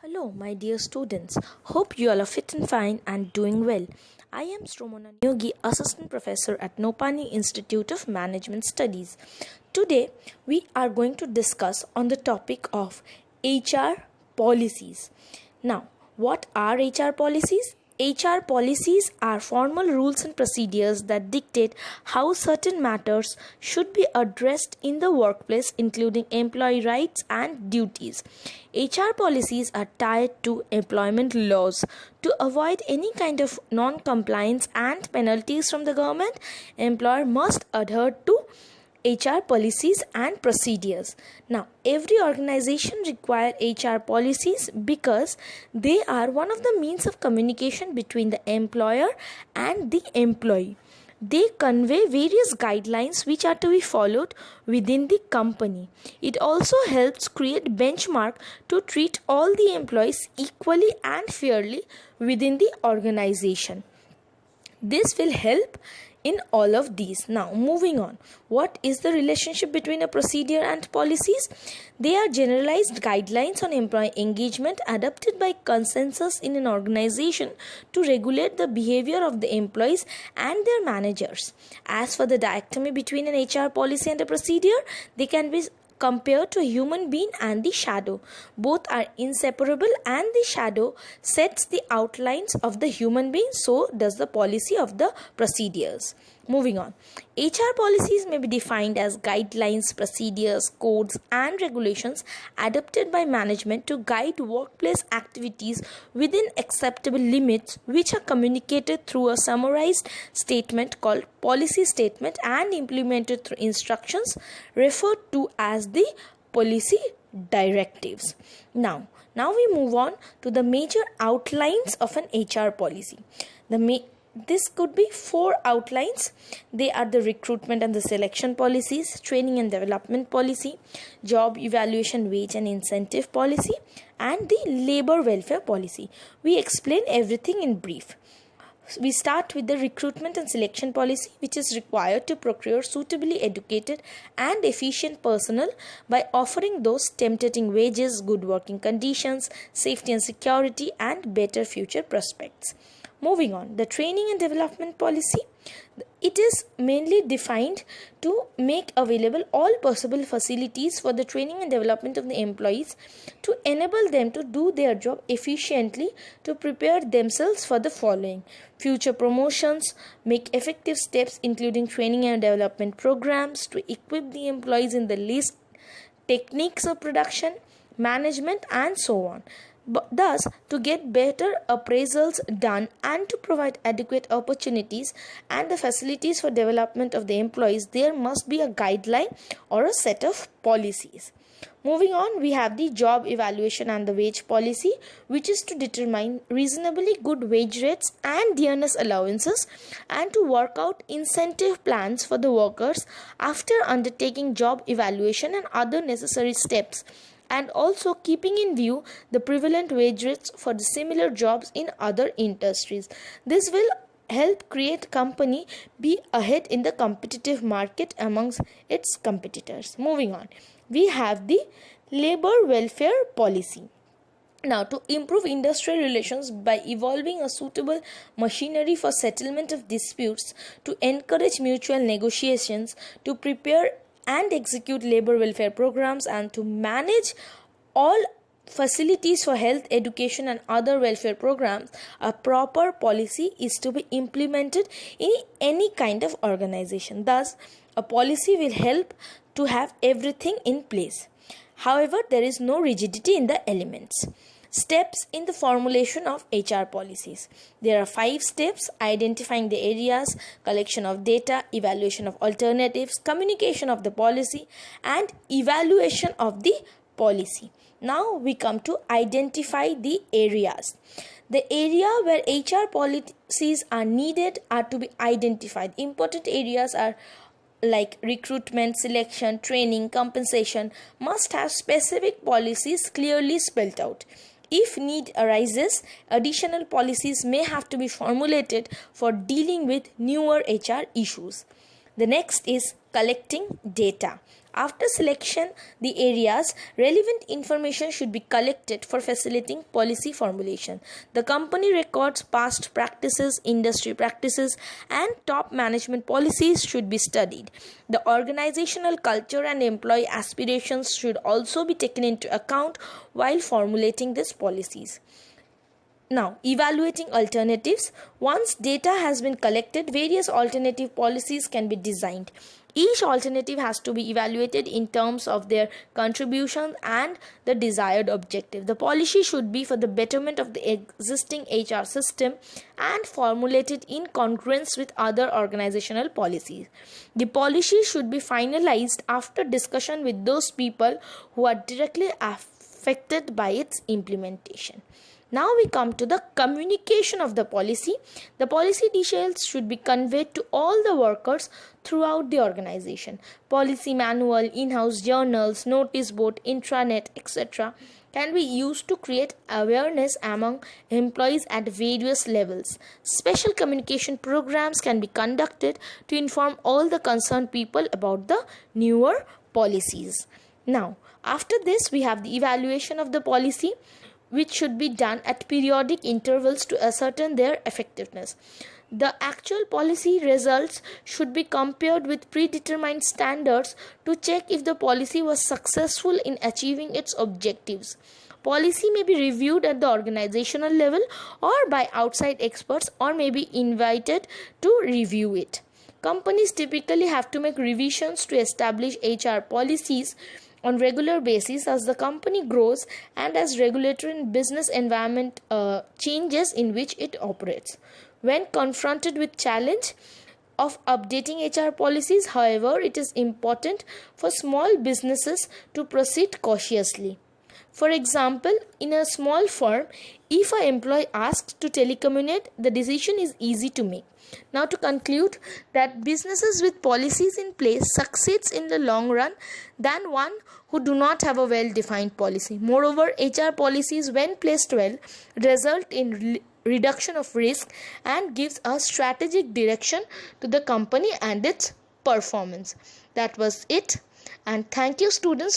Hello, my dear students. Hope you all are fit and fine and doing well. I am Shromona Neogi, Assistant Professor at Nopani Institute of Management Studies. Today, we are going to discuss on the topic of HR policies. Now, what are HR policies? HR policies are formal rules and procedures that dictate how certain matters should be addressed in the workplace, including employee rights and duties. HR policies are tied to employment laws. To avoid any kind of non-compliance and penalties from the government, employer must adhere to HR policies and procedures. Now, every organization requires HR policies because they are one of the means of communication between the employer and the employee. They convey various guidelines which are to be followed within the company. It also helps create benchmark to treat all the employees equally and fairly within the organization. This will help in all of these. Now, moving on. What is the relationship between a procedure and policies? They are generalized guidelines on employee engagement adopted by consensus in an organization to regulate the behavior of the employees and their managers. As for the dichotomy between an HR policy and a procedure, they can be compared to a human being and the shadow. Both are inseparable, and the shadow sets the outlines of the human being, so does the policy of the procedures. Moving on. HR policies may be defined as guidelines, procedures, codes, and regulations adopted by management to guide workplace activities within acceptable limits, which are communicated through a summarized statement called policy statement and implemented through instructions referred to as the policy directives. Now we move on to the major outlines of an HR policy. This could be four outlines. They are the recruitment and the selection policies, training and development policy, job evaluation, wage and incentive policy, and the labor welfare policy. We explain everything in brief. We start with the recruitment and selection policy, which is required to procure suitably educated and efficient personnel by offering those tempting wages, good working conditions, safety and security, and better future prospects. Moving on, the training and development policy. It is mainly defined to make available all possible facilities for the training and development of the employees to enable them to do their job efficiently, to prepare themselves for the following: future promotions, make effective steps including training and development programs to equip the employees in the least techniques of production, management, and so on. Thus, to get better appraisals done and to provide adequate opportunities and the facilities for development of the employees, there must be a guideline or a set of policies. Moving on, we have the job evaluation and the wage policy, which is to determine reasonably good wage rates and dearness allowances and to work out incentive plans for the workers after undertaking job evaluation and other necessary steps, and also keeping in view the prevalent wage rates for the similar jobs in other industries. This will help create company be ahead in the competitive market amongst its competitors. Moving on, we have the labor welfare policy. Now, to improve industrial relations by evolving a suitable machinery for settlement of disputes, to encourage mutual negotiations, to prepare and execute labor welfare programs, and to manage all facilities for health, education, and other welfare programs, a proper policy is to be implemented in any kind of organization. Thus, a policy will help to have everything in place. However, there is no rigidity in the elements. Steps in the formulation of HR policies. There are 5 steps: identifying the areas, collection of data, evaluation of alternatives, communication of the policy, and evaluation of the policy. Now we come to identify the areas. The area where HR policies are needed are to be identified. Important areas are like recruitment, selection, training, compensation must have specific policies clearly spelled out. If need arises, additional policies may have to be formulated for dealing with newer HR issues. The next is collecting data. After selection the areas, relevant information should be collected for facilitating policy formulation. The company records, past practices, industry practices, and top management policies should be studied. The organizational culture and employee aspirations should also be taken into account while formulating these policies. Now, evaluating alternatives. Once data has been collected, various alternative policies can be designed. Each alternative has to be evaluated in terms of their contribution and the desired objective. The policy should be for the betterment of the existing HR system and formulated in congruence with other organizational policies. The policy should be finalized after discussion with those people who are directly affected by its implementation. Now we come to the communication of the policy. The policy details should be conveyed to all the workers throughout the organization. Policy manual, in-house journals, notice board, intranet, etc. can be used to create awareness among employees at various levels. Special communication programs can be conducted to inform all the concerned people about the newer policies. Now, after this we have the evaluation of the policy, which should be done at periodic intervals to ascertain their effectiveness. The actual policy results should be compared with predetermined standards to check if the policy was successful in achieving its objectives. Policy may be reviewed at the organizational level or by outside experts, or may be invited to review it. Companies typically have to make revisions to establish HR policies on regular basis as the company grows and as regulatory and business environment changes in which it operates. When confronted with challenge of updating HR policies, however, it is important for small businesses to proceed cautiously. For example, in a small firm, if an employee asks to telecommunicate, the decision is easy to make. Now, to conclude, that businesses with policies in place succeeds in the long run than one who do not have a well-defined policy. Moreover, HR policies, when placed well, result in reduction of risk and gives a strategic direction to the company and its performance. That was it, and thank you, students.